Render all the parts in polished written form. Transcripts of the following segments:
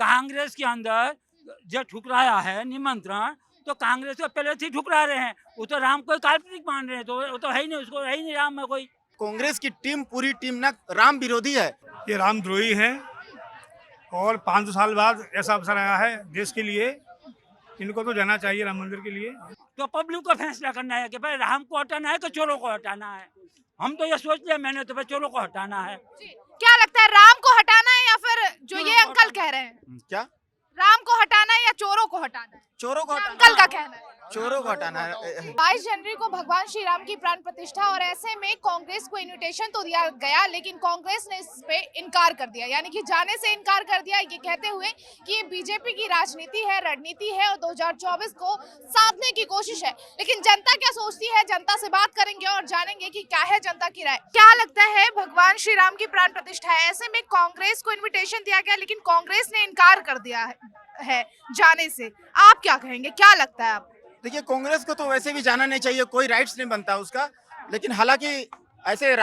कांग्रेस के अंदर जो ठुकराया है निमंत्रण, तो कांग्रेस को पहले से ही ठुकरा रहे हैं। वो तो राम को काल्पनिक मान रहे हैं, तो वो तो है ही नहीं, उसको है ही नहीं राम में कोई। कांग्रेस की टीम पूरी टीम ना राम विरोधी है। ये रामद्रोही हैं और 500 साल बाद ऐसा अवसर आया है देश के लिए, इनको तो जाना चाहिए राम मंदिर के लिए। तो पब्लिक को फैसला करना है कि भाई राम को हटाना है कि चोरों को हटाना है। हम तो ये सोच लिया मैंने, तो भाई चोरों को हटाना है। क्या लगता है, राम को हटाना है या फिर जो ये अंकल कह रहे हैं, क्या राम को हटाना है या चोरों को हटाना है? चोरों को अंकल का कहना है चोरों को हटाना है। 22 जनवरी को भगवान श्री राम की प्राण प्रतिष्ठा, और ऐसे में कांग्रेस को इनविटेशन तो दिया गया, लेकिन कांग्रेस ने इस पे इनकार कर दिया, यानी कि जाने से इनकार कर दिया, ये कहते हुए कि ये बीजेपी की राजनीति है, रणनीति है और 2024 को साधने की कोशिश है। लेकिन जनता क्या सोचती है, जनता से बात करेंगे और जानेंगे कि क्या है जनता की राय। क्या लगता है, भगवान श्री राम की प्राण प्रतिष्ठा है, ऐसे में कांग्रेस को इन्विटेशन दिया गया, लेकिन कांग्रेस ने इनकार कर दिया है जाने से। आप क्या कहेंगे, क्या लगता है आप? देखिए, कांग्रेस को तो वैसे भी जाना नहीं चाहिए, कोई राइट्स नहीं बनता उसका। लेकिन हालांकि ऐसे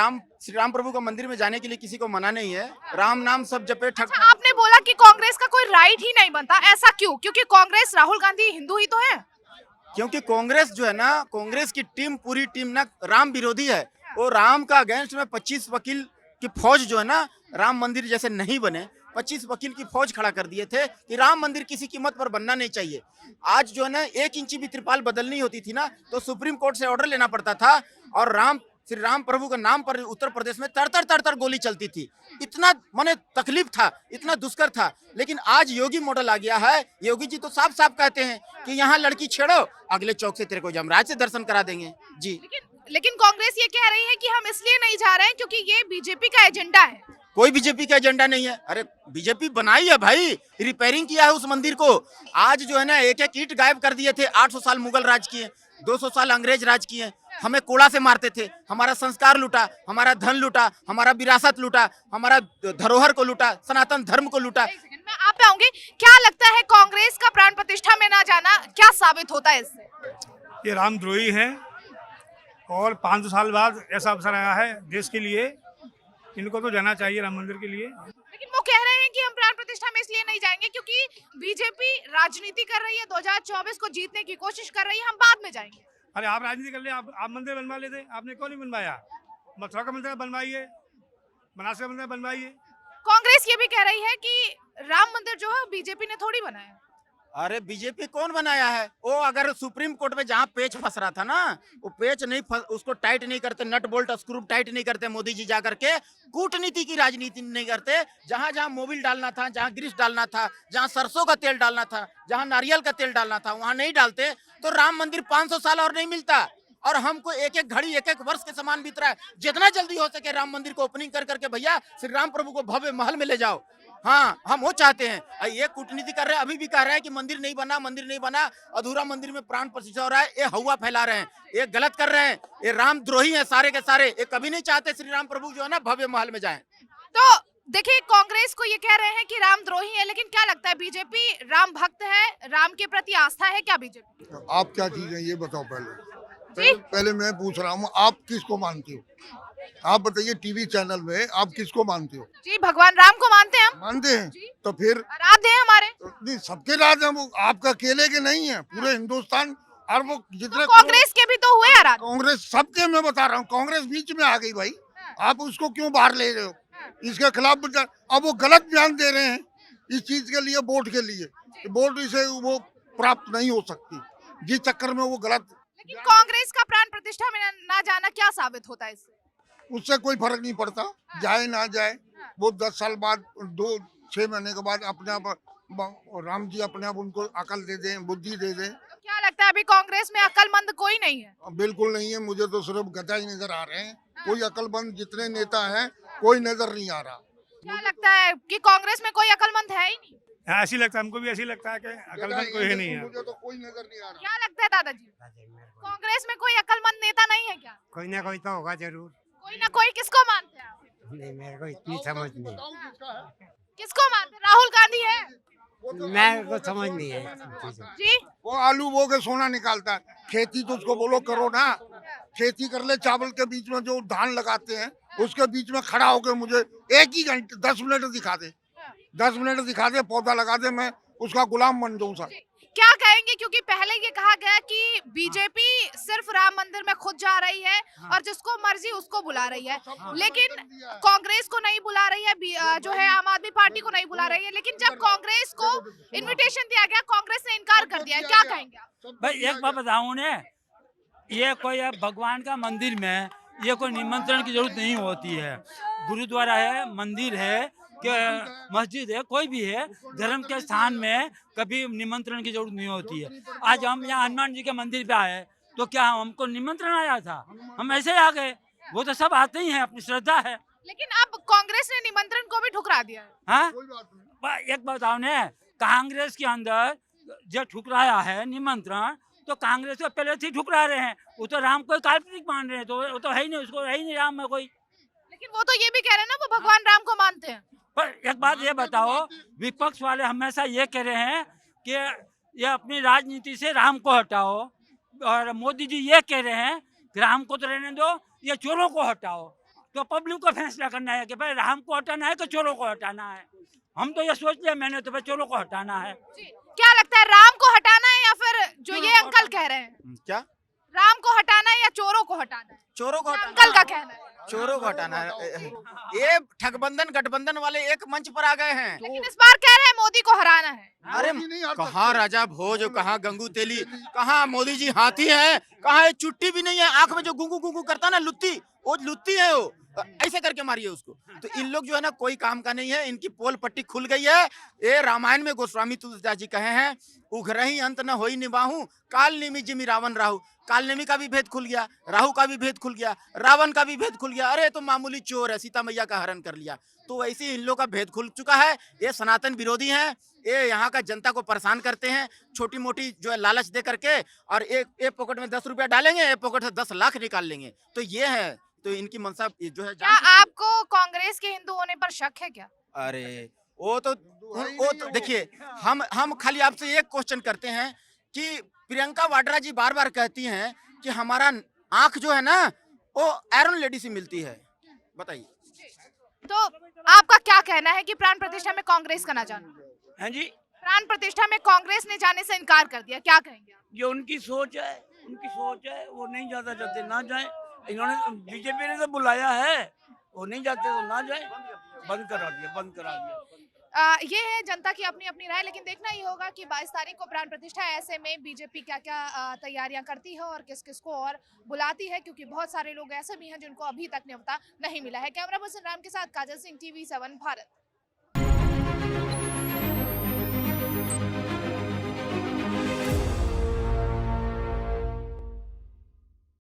श्री राम प्रभु का मंदिर में जाने के लिए किसी को मना नहीं है। राम नाम सब जपे ठक। अच्छा, आपने बोला कि कांग्रेस का कोई राइट ही नहीं बनता, ऐसा क्यों? क्योंकि कांग्रेस, राहुल गांधी हिंदू ही तो है। क्योंकि कांग्रेस जो है ना, कांग्रेस की टीम पूरी टीम ना राम विरोधी है। वो राम का अगेंस्ट में 25 वकील की फौज जो है ना, राम मंदिर जैसे नहीं बने, 25 वकील की फौज खड़ा कर दिए थे कि राम मंदिर किसी कीमत पर बनना नहीं चाहिए। आज जो है ना, 1 इंची भी त्रिपाल बदलनी होती थी ना, तो सुप्रीम कोर्ट से ऑर्डर लेना पड़ता था। और श्री राम प्रभु के नाम पर उत्तर प्रदेश में तर गोली चलती थी। इतना माने तकलीफ था, इतना दुष्कर था। लेकिन आज योगी मॉडल आ गया है। योगी जी तो साफ साफ कहते हैं कि यहाँ लड़की छेड़ो, अगले चौक से तेरे को यमराज से दर्शन करा देंगे जी। लेकिन कांग्रेस ये कह रही है कि हम इसलिए नहीं जा रहे हैं क्योंकि ये बीजेपी का एजेंडा है। कोई बीजेपी का एजेंडा नहीं है। अरे बीजेपी बनाई है भाई, रिपेयरिंग किया है उस मंदिर को। आज जो है ना, एक एक ईंट गायब कर दिए थे। 800 साल मुगल राज किए, 200 साल अंग्रेज राज किए, हमें कोड़ा से मारते थे, हमारा संस्कार लूटा, हमारा धन लूटा, हमारा विरासत लूटा, हमारा धरोहर को लूटा, सनातन धर्म को लूटा। मैं आप पे आऊंगी, क्या लगता है कांग्रेस का प्राण प्रतिष्ठा में ना जाना क्या साबित होता है इससे? ये रामद्रोही हैं और 500 साल बाद ऐसा अवसर आया है देश के लिए, इनको तो जाना चाहिए राम मंदिर के लिए। लेकिन वो कह रहे हैं कि हम प्राण प्रतिष्ठा में इसलिए नहीं जाएंगे क्योंकि बीजेपी राजनीति कर रही है, 2024 को जीतने की कोशिश कर रही है, हम बाद में जाएंगे। अरे आप राजनीति कर ले, आप मंदिर बनवा लेते, आपने क्यों नहीं बनवाया? मथुरा का मंदिर बनवाइए, बनारस का मंदिर बनवाइए। कांग्रेस ये भी कह रही है कि राम मंदिर जो है बीजेपी ने थोड़ी बनाया। अरे बीजेपी कौन बनाया है? वो अगर सुप्रीम कोर्ट में जहाँ पेच फंस रहा था ना, वो पेच नहीं उसको टाइट नहीं करते, नट बोल्ट स्क्रू टाइट नहीं करते मोदी जी जा करके, कूटनीति की राजनीति नहीं करते। जहाँ जहाँ मोबिल डालना था, जहाँ ग्रीस डालना था, जहाँ सरसों का तेल डालना था, जहाँ नारियल का तेल डालना था, वहाँ नहीं डालते, तो राम मंदिर 500 साल और नहीं मिलता। और हमको एक एक घड़ी, एक एक वर्ष के समान बीत रहा है। जितना जल्दी हो सके राम मंदिर को ओपनिंग कर करके भैया श्री राम प्रभु को भव्य महल में ले जाओ। हाँ, हम वो चाहते हैं। ये कूटनीति कर रहे हैं, अभी भी कह रहे हैं कि मंदिर नहीं बना, अधूरा मंदिर में प्राण प्रतिष्ठा हो रहा है। ये हवा फैला रहे हैं, ये गलत कर रहे हैं, ये रामद्रोही हैं सारे के सारे। ये कभी नहीं चाहते श्री राम प्रभु जो है ना भव्य महल में जाएं। तो देखिए, कांग्रेस को ये कह रहे हैं कि रामद्रोही है, लेकिन क्या लगता है बीजेपी राम भक्त है, राम के प्रति आस्था है क्या बीजेपी? आप क्या चीज है ये बताओ जी? पहले मैं पूछ रहा हूँ, आप किसको मानते हो? आप बताइए, टीवी चैनल में आप किसको मानते हो? जी, भगवान राम को मानते हैं हम। मानते हैं जी। तो फिर आराध्य है हमारे। नहीं, सबके राज हैं वो, आपका अकेले के नहीं है, पूरे हिंदुस्तान और वो जितने कांग्रेस के भी तो हुए आराध्य। कांग्रेस सबके, मैं बता रहा हूँ, कांग्रेस बीच में आ गई भाई। आप उसको क्यों बाहर ले रहे हो? इसके खिलाफ अब वो गलत बयान दे रहे हैं इस चीज के लिए, वोट के लिए। वोट इसे वो प्राप्त नहीं हो सकती, जिस चक्कर में वो गलत। लेकिन कांग्रेस का प्राण प्रतिष्ठा में ना जाना क्या साबित होता है इससे? उससे कोई फर्क नहीं पड़ता, जाए ना जाए। वो 10 साल बाद, 2-6 महीने के बाद अपने आप राम जी अपने आप उनको अकल दे दें, बुद्धि दे दें। तो क्या लगता है अभी कांग्रेस में अक्लमंद कोई नहीं है? बिल्कुल नहीं है, मुझे तो सिर्फ गधा ही नजर आ रहे हैं। कोई अकलमंद जितने नेता हैं कोई नजर नहीं आ रहा। क्या लगता है कि कांग्रेस में कोई अक्लमंद है ही नहीं? हाँ, ऐसी लगता है, हमको भी ऐसी लगता है कि अकलमंद कोई है नहीं है। मुझे तो कोई नजर नहीं आ रहा। क्या लगता है दादाजी, कांग्रेस में कोई अक्लमंद नेता नहीं है क्या? कोई ना कोई तो होगा जरूर। कोई ना कोई। किसको मानते हैं आप? नहीं, मेरे को इतनी समझ नहीं, किसको मानते हैं? राहुल गांधी है मेरे को समझ नहीं है जी। वो आलू बो के सोना निकालता है। खेती तो उसको बोलो करो ना, खेती कर ले। चावल के बीच में जो धान लगाते हैं उसके बीच में खड़ा होकर मुझे 1 ही घंटे 10 मिनट दिखा दे, 10 मिनट दिखा दे, पौधा लगा दे, मैं उसका गुलाम बन जाऊं सर। क्या कहेंगे, क्योंकि पहले ये कहा गया कि बीजेपी सिर्फ राम मंदिर में खुद जा रही है और जिसको मर्जी उसको बुला रही है, लेकिन कांग्रेस को नहीं बुला रही है, जो है आम आदमी पार्टी को नहीं बुला रही है। लेकिन जब कांग्रेस को इनविटेशन दिया गया, कांग्रेस ने इनकार कर दिया, क्या कहेंगे आप? भाई एक बात बताऊं ने, ये कोई अब भगवान का मंदिर में ये कोई निमंत्रण की जरूरत नहीं होती है। गुरुद्वारा है, मंदिर है, कि मस्जिद है, कोई भी है, धर्म के स्थान में कभी निमंत्रण की जरूरत नहीं होती है। आज हम यहाँ हनुमान जी के मंदिर पे आए तो क्या हमको निमंत्रण आया था? हम ऐसे ही आ गए। वो तो सब आते ही हैं, अपनी श्रद्धा है। लेकिन अब कांग्रेस ने निमंत्रण को भी ठुकरा दिया है। हाँ, एक बात बताओ ने, कांग्रेस के अंदर जो ठुकराया है निमंत्रण, तो कांग्रेस को पहले से ही ठुकरा रहे हैं। वो तो राम को काल्पनिक मान रहे हैं, तो वो तो है ही नहीं, उसको है ही नहीं राम में कोई। लेकिन वो तो ये भी कह रहे हैं ना, वो भगवान राम को मानते हैं। पर एक बात ये बताओ, विपक्ष वाले हमेशा ये कह रहे हैं कि ये अपनी राजनीति से राम को हटाओ, और मोदी जी ये कह रहे हैं कि राम को तो रहने दो, ये चोरों को हटाओ। तो पब्लिक को फैसला करना है कि भाई राम को हटाना है कि चोरों को हटाना है। हम तो ये सोच लिया मैंने, तो भाई चोरों को हटाना है। क्या लगता है, राम को हटाना है या फिर जो ये अंकल कह रहे हैं, क्या राम को हटाना है या चोरों को हटाना है? चोरों को अंकल हटाना का कहना है। चोरों को हटाना है। ये ठगबंधन गठबंधन वाले एक मंच पर आ गए हैं। लेकिन इस बार कह रहे हैं मोदी को हराना है। अरे मोदी नहीं हट कहाँ राजा भोज, कहाँ गंगू तेली, कहाँ मोदी जी हाथी है, कहाँ चुट्टी भी नहीं है, आंख में जो गुंगू गुंगू करता ना लुत्ती, वो लुत्ती है वो, ऐसे करके मारिए उसको। तो इन लोग जो है ना कोई काम का नहीं है, इनकी पोल पट्टी खुल गई है। ये रामायण में गोस्वामी तुलसीदास जी कहे हैं, उघरही अंत न होई निबाहू, काल नेमी जिमि रावण राहु। काल नेमी का भी भेद खुल गया, राहु का भी भेद खुल गया, रावण का भी भेद खुल गया। अरे तो मामूली चोर है, सीता मैया का हरण कर लिया। तो वैसे इन लोग का भेद खुल चुका है। ये सनातन विरोधी हैं, ये यहाँ का जनता को परेशान करते हैं, छोटी मोटी जो है लालच दे करके, और एक पॉकेट में 10 रुपया डालेंगे, एक पॉकेट से 10 लाख निकाल लेंगे। तो ये है, तो इनकी मनसा जो है। क्या आपको कांग्रेस के हिंदू होने पर शक है क्या? अरे वो तो देखिए, हम खाली आपसे एक क्वेश्चन करते हैं कि प्रियंका वाड्रा जी बार बार कहती हैं कि हमारा आंख जो है ना वो आयरन लेडी से मिलती है। बताइए। तो आपका क्या कहना है कि प्राण प्रतिष्ठा में कांग्रेस का ना जाना? हैं जी, प्राण प्रतिष्ठा में कांग्रेस ने जाने से इनकार कर दिया, क्या कहेंगे आप? जो उनकी सोच है, वो नहीं जाना चाहते, ना जाए। इन्होंने बीजेपी ने तो बुलाया है, वो नहीं जाते तो ना जाए। बंद करा दिया। ये है जनता की अपनी अपनी राय, लेकिन देखना ये होगा कि 22 तारीख को प्राण प्रतिष्ठा है। ऐसे में बीजेपी क्या क्या तैयारियां करती है और किस किस को और बुलाती है, क्योंकि बहुत सारे लोग ऐसे भी हैं जिनको अभी तक न्योता नहीं मिला है। कैमरा पर्सन राम के साथ काजल सिंह, TV7 भारत।